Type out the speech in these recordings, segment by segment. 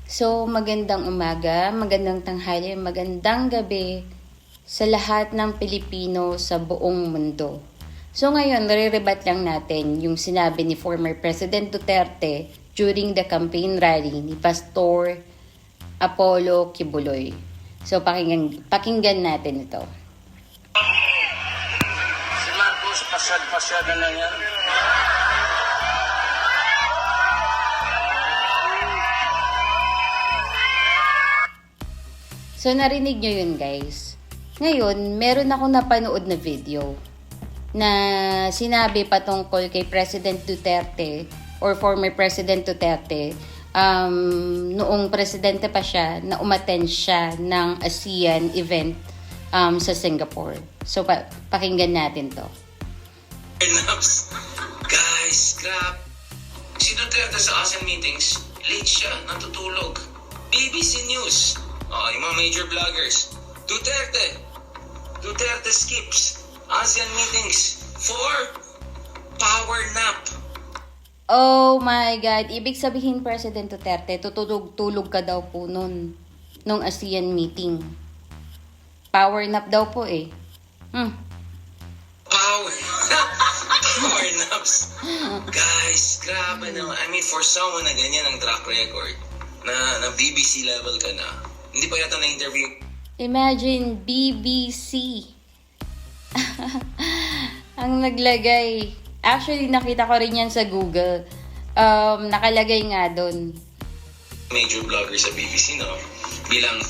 So, magandang umaga, magandang tanghali, magandang gabi sa lahat ng Pilipino sa buong mundo. So ngayon, nare-rebat lang natin yung sinabi ni former President Duterte during the campaign rally ni Pastor Apollo Kibuloy. So pakinggan natin ito. Si Marcos, pasyad-pasyad na lang yan. So narinig nyo yun, guys. Ngayon, meron ako napanood na video na sinabi patungkol kay President Duterte or former President Duterte noong presidente pa siya na umattend siya ng ASEAN event sa Singapore. So pakinggan natin to. Guys, crap. Si Duterte sa ASEAN meetings, late siya, natutulog. BBC News. Yung mga major vloggers. Duterte skips ASEAN meetings for power nap. Oh my God. Ibig sabihin, President Duterte, tutulog ka daw po nung ASEAN meeting. Power nap daw po eh. Power naps. Guys, grabe naman. I mean, for someone na ganyan ang track record, na BBC level ka na, hindi pa yata na-interview. Imagine, BBC. Ang naglagay. Actually, nakita ko rin yan sa Google. Nakalagay nga doon. Major vlogger sa BBC, no? Bilang,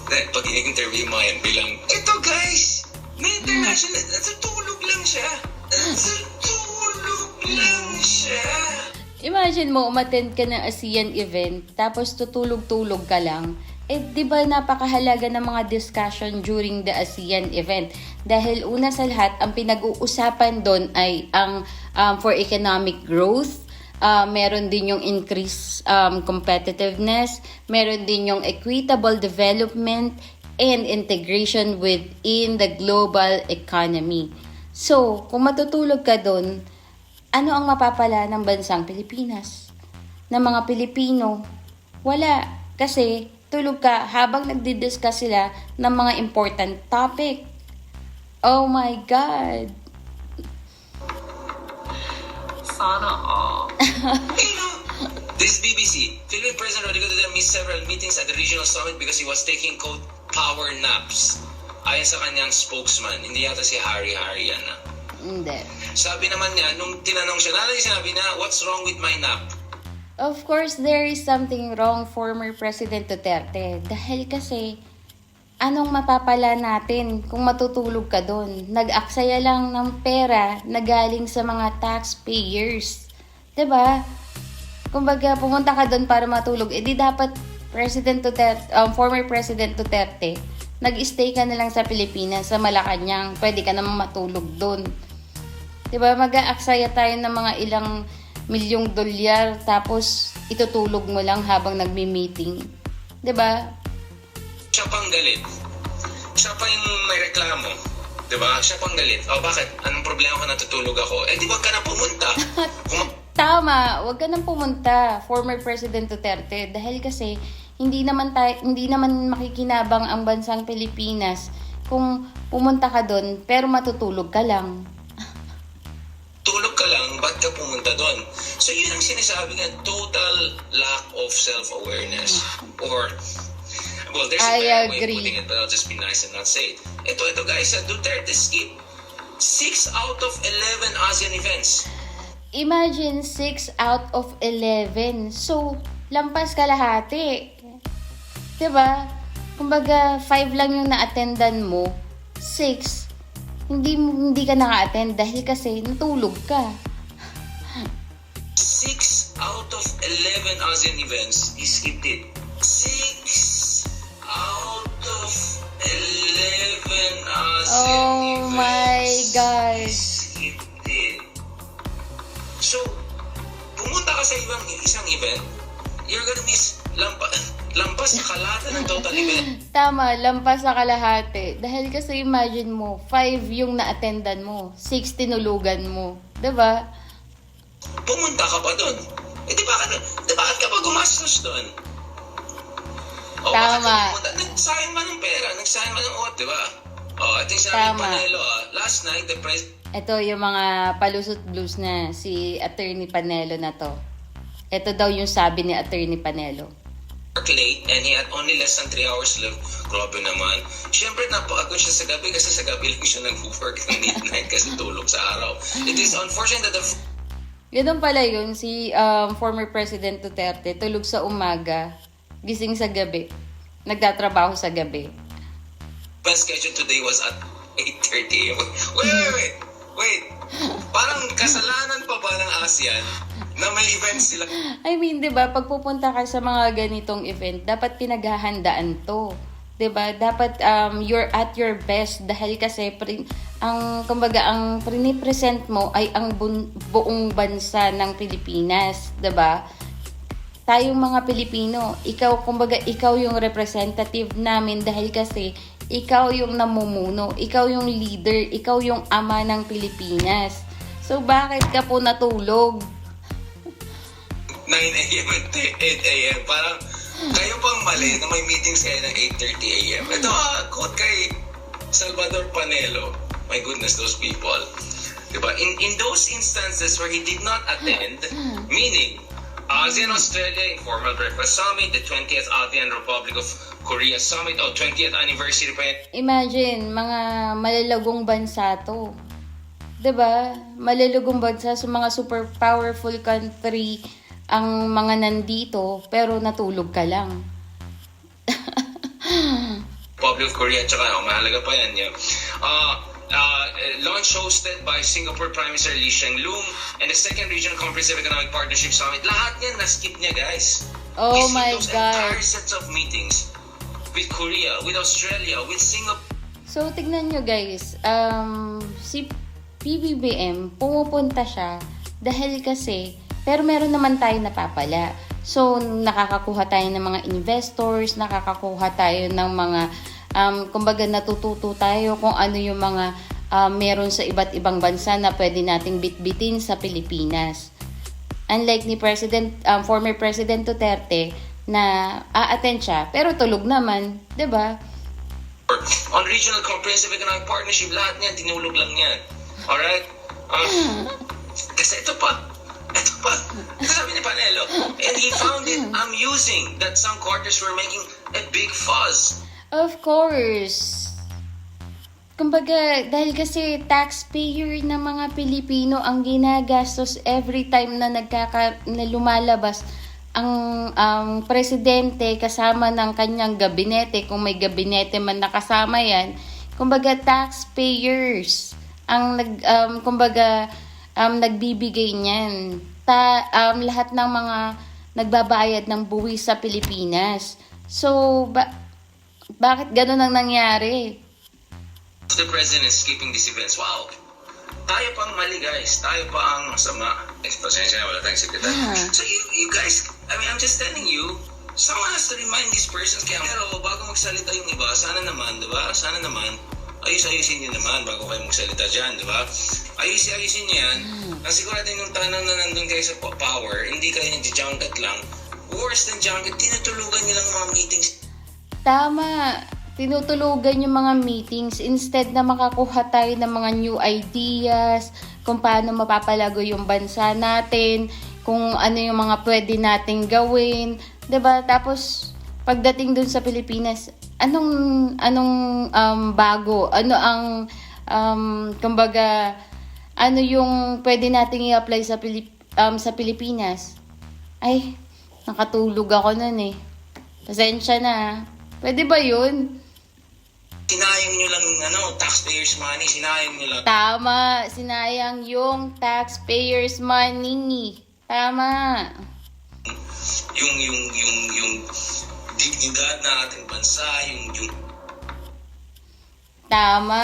pag in-interview mo yan, bilang, ito guys, may international, natutulog lang siya. Natutulog lang siya. Imagine mo, umattend ka ng ASEAN event, tapos tutulog-tulog ka lang. Di ba napakahalaga ng mga discussion during the ASEAN event? Dahil una sa lahat, ang pinag-uusapan doon ay ang for economic growth, meron din yung increased competitiveness, meron din yung equitable development, and integration within the global economy. So, kung matutulog ka doon, ano ang mapapala ng bansang Pilipinas? Ng mga Pilipino? Wala. Kasi, tulog ka habang nagdi-discuss sila ng mga important topic. Oh my God! Sana all. This is BBC. Philippine President Rodrigo Duterte missed several meetings at the regional summit because he was taking quote power naps. Ayon sa kanyang spokesman, hindi yata si Harry yan. Hindi. Sabi naman niya, nung tinanong siya, sinabi niya, what's wrong with my nap? Of course, there is something wrong, former President Duterte. Dahil kasi, anong mapapala natin kung matutulog ka doon? Nag-aksaya lang ng pera na galing sa mga taxpayers. 'Di ba? Kumbaga, pumunta ka doon para matulog. Di dapat former President Duterte, nag-stay ka na lang sa Pilipinas, sa Malacanang. Pwede ka naman matulog doon. 'Di ba? Mag-aaksaya tayo ng mga ilang milyong dolyar, tapos itutulog mo lang habang nagmi-meeting. 'Di ba? Siya pang galit. Siya pa yung may reklamo. 'Di ba? Siya pang galit. Bakit? Anong problema kung natutulog ako? Di wag ka na pumunta. Tama, wag ka nang pumunta, former President Duterte, dahil kasi hindi naman makikinabang ang bansang Pilipinas kung pumunta ka doon pero matutulog ka lang. Tulog ka lang, ba't ka pumunta doon? So yun ang sinasabi nga, total lack of self-awareness. Or, well, there's a better way of putting it, but I'll just be nice and not say it. Ito guys, Duterte skip 6 out of 11 ASEAN events. Imagine 6 out of 11. So, lampas kalahati. 'Di ba? Kumbaga, 5 lang yung na-attendan mo, 6 hindi ka naka-attend dahil kasi natulog ka. 6 out of 11 ASEAN events, he skipped it. 6 out of 11 ASEAN events. Oh my God. He skipped it. So, pumunta ka sa isang event, you're gonna miss lampas sa kalahati ng total event. Tama, lampas sa kalahati. Dahil kasi imagine mo, 5 yung na-attendan mo, 6 tinulugan mo. 'Di ba? Pumunta ka pa doon. Di bakit ka pa gumastos doon? Tama. Nagsayang ka ng pera, nagsayang ka ng oras, di ba? Ito yung sabi ni Tama. Panelo, last night, the president Ito yung mga palusot blues na si Attorney Panelo na to. Ito daw yung sabi ni Attorney Panelo. worked late and he had only less than 3 hours left. Grabe naman. Siyempre, napakagod siya sa gabi kasi sa gabi lang siya nag-work ng midnight kasi tulog sa araw. It is unfortunate that the Ganun pala yun, si former President Duterte, tulog sa umaga, gising sa gabi, nagtatrabaho sa gabi. best schedule today was at 8:30 a.m. Wait. Parang kasalanan pa ba ng ASEAN na may events sila? I mean, 'di ba, pag pupunta ka sa mga ganitong event, dapat pinaghahandaan 'to. 'Di ba? Dapat you're at your best dahil kasi ang pinipresent mo ay ang buong bansa ng Pilipinas, 'di ba? Tayong mga Pilipino, ikaw yung representative namin dahil kasi ikaw yung namumuno, ikaw yung leader, ikaw yung ama ng Pilipinas. So bakit ka po natulog? 9 a.m. and 8 a.m. Parang kayo pang mali na may meetings kayo ng 8:30 a.m. Ito quote kay Salvador Panelo. My goodness, those people. Diba? In those instances where he did not attend, meaning ASEAN-Australia Informal Breakfast Summit, the 20th ASEAN Republic of Korea Summit, o 20th anniversary pa yan. Imagine, mga malalagong bansa to. 'Di ba? Malalagong bansa sa mga super powerful country ang mga nandito, pero natulog ka lang. Republic of Korea, tsaka mahalaga pa yan. Yeah. Launch hosted by Singapore Prime Minister Lee Hsien Loong and the Second Regional Comprehensive Economic Partnership Summit. Lahat yan na-skip niya, guys. Oh He my skipped those God. entire sets of meetings with Korea, with Australia, with Singapore. So, tignan nyo guys, si PBBM, pumupunta siya dahil kasi, pero meron naman tayo napapala. So, nakakakuha tayo ng mga investors, nakakakuha tayo ng mga, kumbaga natututo tayo kung ano yung mga meron sa iba't ibang bansa na pwede nating bitbitin sa Pilipinas. Unlike ni former President Duterte na a-attend siya, pero tulog naman, 'di ba? On Regional Comprehensive Economic Partnership, lahat niyan, tinulog lang yan. Alright? Kasi ito pa, sabi ni Panelo, and he found it amusing that some quarters were making a big fuss. Of course. Kumbaga, dahil kasi taxpayer na mga Pilipino ang ginagastos every time na na lumalabas ang presidente kasama ng kanyang gabinete, kung may gabinete man nakasama yan, kumbaga taxpayers ang nagbibigay niyan. Lahat ng mga nagbabayad ng buwis sa Pilipinas. So, bakit ganun ang nangyari? The president is skipping these events. Wow. Tayo pang mali, guys. Tayo pa ang masama. Pasensya na, wala tayong sekretary. So you guys, I mean, I'm just telling you, someone has to remind these persons. Kaya, pero bago magsalita yung iba, sana naman, di ba? Sana naman, ayusin nyo naman bago kayo magsalita dyan, di ba? Ayusin nyo yan. Nasigurado yung tanong na nandun kayo sa power, hindi kayo nag-junket lang. Worse than junket, tinutulugan nyo lang mga meetings. Tama. Tinutulugan yung mga meetings instead na makakuha tayo ng mga new ideas kung paano mapapalago yung bansa natin, kung ano yung mga pwede nating gawin, 'di ba? Tapos pagdating dun sa Pilipinas, anong bago? Ano ang kumbaga ano yung pwede nating i-apply sa Pilipinas? Ay, nakatulog ako nun eh. Pasensya na. Pwede ba yun? Sinayang nyo lang taxpayers money, sinayang nyo lang. Tama, sinayang yung taxpayers money. Tama. Yung dignidad na ating bansa, yung Tama.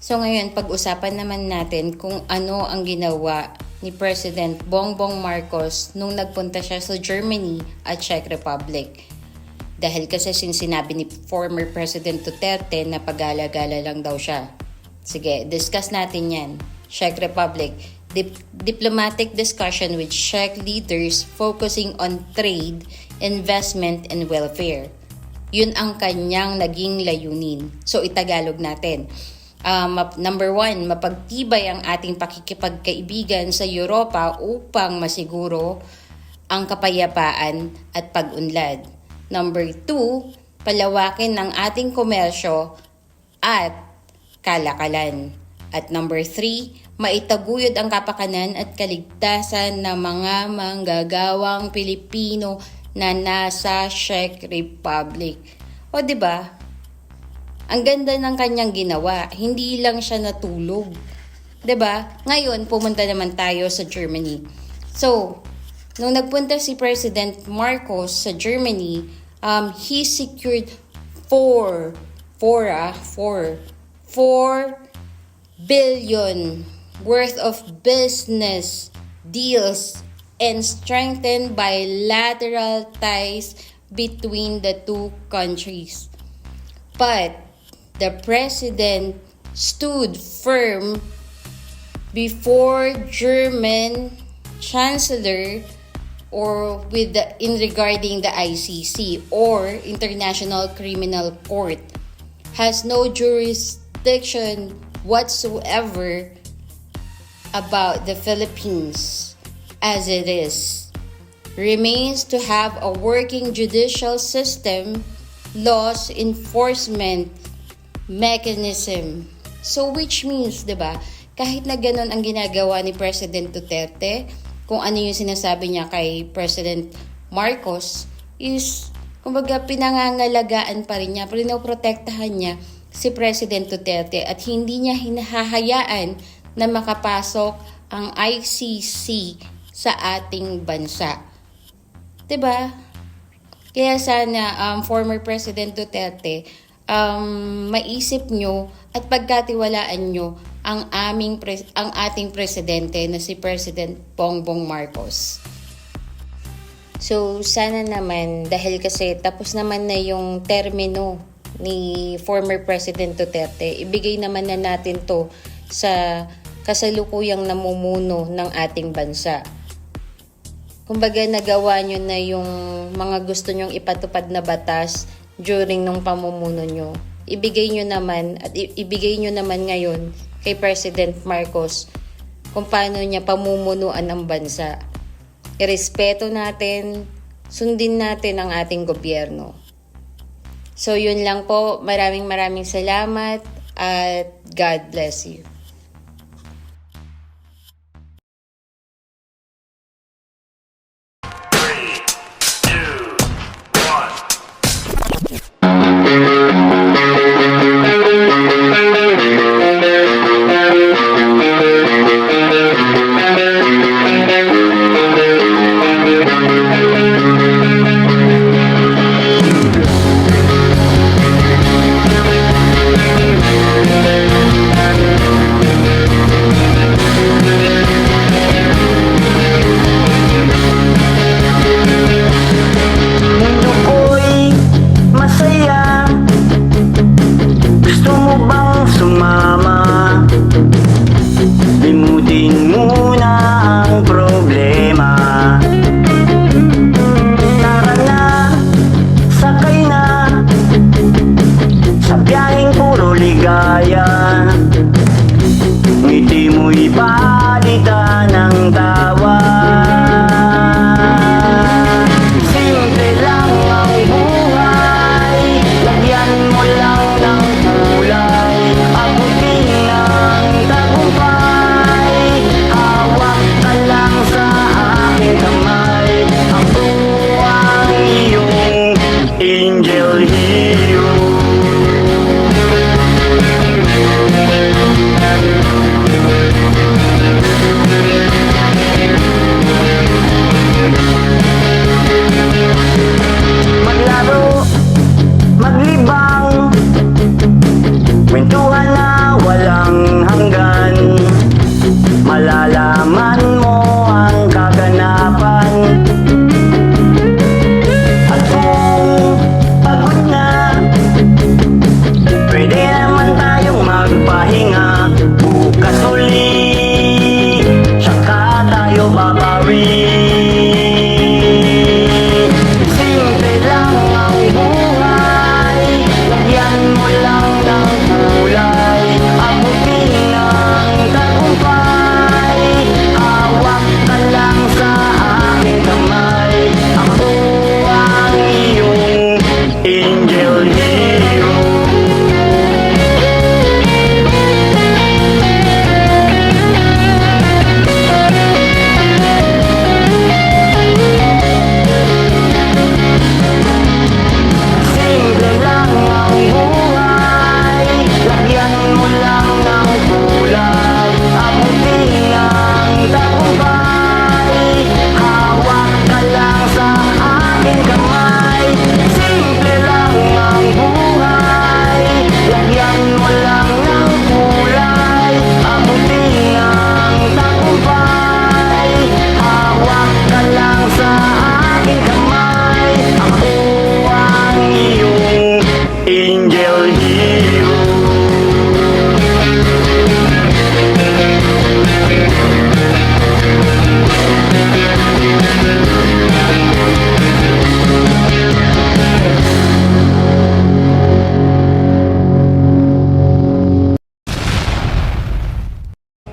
So ngayon, pag-usapan naman natin kung ano ang ginawa ni President Bongbong Marcos nung nagpunta siya sa Germany at Czech Republic. Dahil kasi sinabi ni former President Duterte na pag-gala-gala lang daw siya. Sige, discuss natin yan. Czech Republic, diplomatic discussion with Czech leaders focusing on trade, investment, and welfare. Yun ang kanyang naging layunin. So, itagalog natin. Number 1, mapagtibay ang ating pakikipagkaibigan sa Europa upang masiguro ang kapayapaan at pag-unlad. Number 2, palawakin ang ating komersyo at kalakalan. At number 3, maitaguyod ang kapakanan at kaligtasan ng mga manggagawang Pilipino na nasa Czech Republic. O 'di ba? Ang ganda ng kanyang ginawa, hindi lang siya natulog. 'Di ba? Ngayon pumunta naman tayo sa Germany. So, nung nagpunta si President Marcos sa Germany, he secured 4 billion worth of business deals and strengthened bilateral ties between the two countries. But the president stood firm before German Chancellor in regarding the ICC or International Criminal Court has no jurisdiction whatsoever about the Philippines as it is. Remains to have a working judicial system, laws enforcement mechanism. So which means, 'di ba, kahit na ganun ang ginagawa ni President Duterte, kung ano yung sinasabi niya kay President Marcos is, kumbaga, pinangangalagaan pa rin niya, pinoprotektahan niya si President Duterte at hindi niya hinahayaan na makapasok ang ICC sa ating bansa. 'Di ba? Kaya sana former President Duterte, maisip nyo at pagkatiwalaan nyo ang ating presidente na si President Bongbong Marcos. So sana naman, dahil kasi tapos naman na yung termino ni former President Duterte, ibigay naman na natin to sa kasalukuyang namumuno ng ating bansa. Kumbaga nagawa nyo na yung mga gusto nyong ipatupad na batas during nung pamumuno nyo. Ibigay nyo naman ngayon kay President Marcos kung paano niya pamumunuan ang bansa. Irespeto natin, sundin natin ang ating gobyerno. So yun lang po, maraming salamat at God bless you.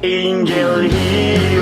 Angel here.